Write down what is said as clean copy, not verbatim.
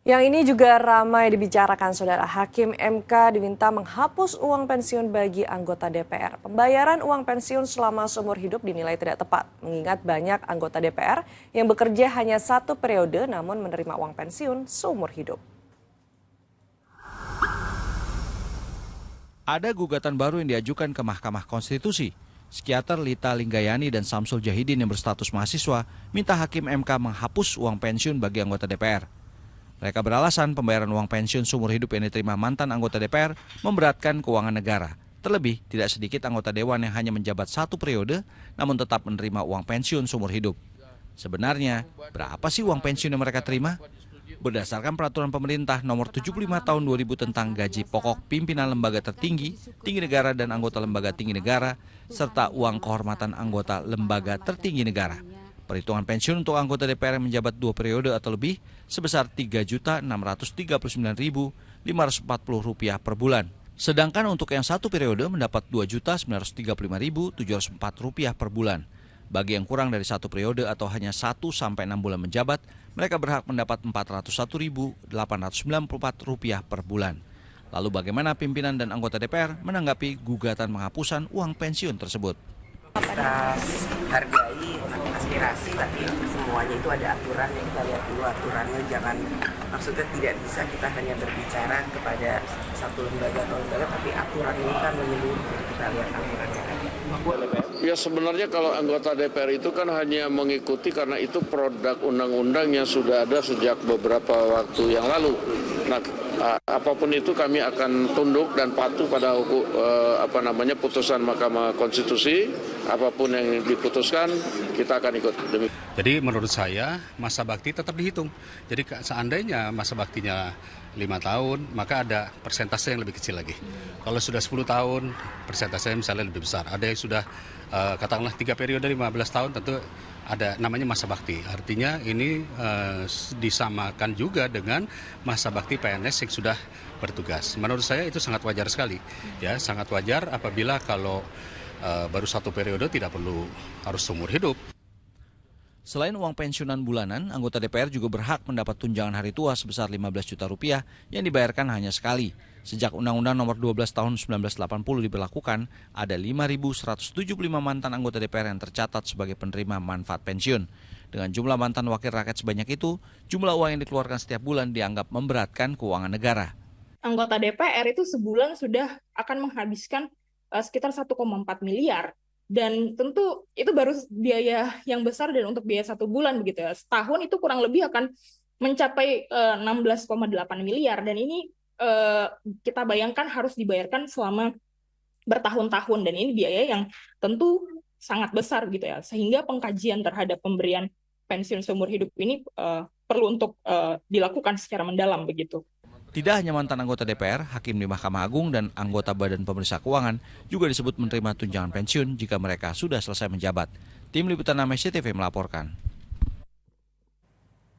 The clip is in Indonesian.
Yang ini juga ramai dibicarakan Saudara. Hakim MK diminta menghapus uang pensiun bagi anggota DPR. Pembayaran uang pensiun selama seumur hidup dinilai tidak tepat, mengingat banyak anggota DPR yang bekerja hanya satu periode namun menerima uang pensiun seumur hidup. Ada gugatan baru yang diajukan ke Mahkamah Konstitusi. Psikiater Lita Linggayani dan Samsul Jahidin yang berstatus mahasiswa minta Hakim MK menghapus uang pensiun bagi anggota DPR. Mereka beralasan pembayaran uang pensiun seumur hidup yang diterima mantan anggota DPR memberatkan keuangan negara. Terlebih, tidak sedikit anggota dewan yang hanya menjabat satu periode namun tetap menerima uang pensiun seumur hidup. Sebenarnya, berapa sih uang pensiun yang mereka terima? Berdasarkan peraturan pemerintah nomor 75 tahun 2000 tentang gaji pokok pimpinan lembaga tertinggi, tinggi negara dan anggota lembaga tinggi negara, serta uang kehormatan anggota lembaga tertinggi negara. Perhitungan pensiun untuk anggota DPR yang menjabat 2 periode atau lebih sebesar Rp3.639.540 per bulan. Sedangkan untuk yang satu periode mendapat Rp2.935.704 per bulan. Bagi yang kurang dari satu periode atau hanya 1 sampai 6 bulan menjabat, mereka berhak mendapat Rp401.894 per bulan. Lalu bagaimana pimpinan dan anggota DPR menanggapi gugatan penghapusan uang pensiun tersebut? Kita hargai aspirasi, tapi semuanya itu ada aturan yang kita lihat dulu aturannya. Jangan, maksudnya tidak bisa kita hanya berbicara kepada satu lembaga atau lembaga, tapi aturan ini kan menyeluruh, jadi kita lihat aturannya aja. Ya sebenarnya kalau anggota DPR itu kan hanya mengikuti karena itu produk undang-undang yang sudah ada sejak beberapa waktu yang lalu. Nah, apapun itu kami akan tunduk dan patuh pada putusan Mahkamah Konstitusi. Apapun yang diputuskan, kita akan ikut. Jadi menurut saya masa bakti tetap dihitung. Jadi seandainya masa baktinya 5 tahun, maka ada persentase yang lebih kecil lagi. Kalau sudah 10 tahun, persentasenya misalnya lebih besar. Ada yang sudah katakanlah 3 periode 15 tahun, tentu ada namanya masa bakti. Artinya ini disamakan juga dengan masa bakti PNS yang sudah bertugas. Menurut saya itu sangat wajar sekali. Ya, sangat wajar apabila kalau baru satu periode tidak perlu harus seumur hidup. Selain uang pensiunan bulanan, anggota DPR juga berhak mendapat tunjangan hari tua sebesar Rp15 juta yang dibayarkan hanya sekali. Sejak Undang-Undang Nomor 12 Tahun 1980 diberlakukan, ada 5.175 mantan anggota DPR yang tercatat sebagai penerima manfaat pensiun. Dengan jumlah mantan wakil rakyat sebanyak itu, jumlah uang yang dikeluarkan setiap bulan dianggap memberatkan keuangan negara. Anggota DPR itu sebulan sudah akan menghabiskan sekitar 1,4 miliar. Dan tentu itu baru biaya yang besar dan untuk biaya 1 bulan begitu ya. Setahun itu kurang lebih akan mencapai 16,8 miliar. Dan ini kita bayangkan harus dibayarkan selama bertahun-tahun. Dan ini biaya yang tentu sangat besar gitu ya. Sehingga pengkajian terhadap pemberian pensiun seumur hidup ini perlu untuk dilakukan secara mendalam begitu. Tidak hanya mantan anggota DPR, hakim di Mahkamah Agung dan anggota Badan Pemeriksa Keuangan juga disebut menerima tunjangan pensiun jika mereka sudah selesai menjabat. Tim Liputan Amnesty TV melaporkan.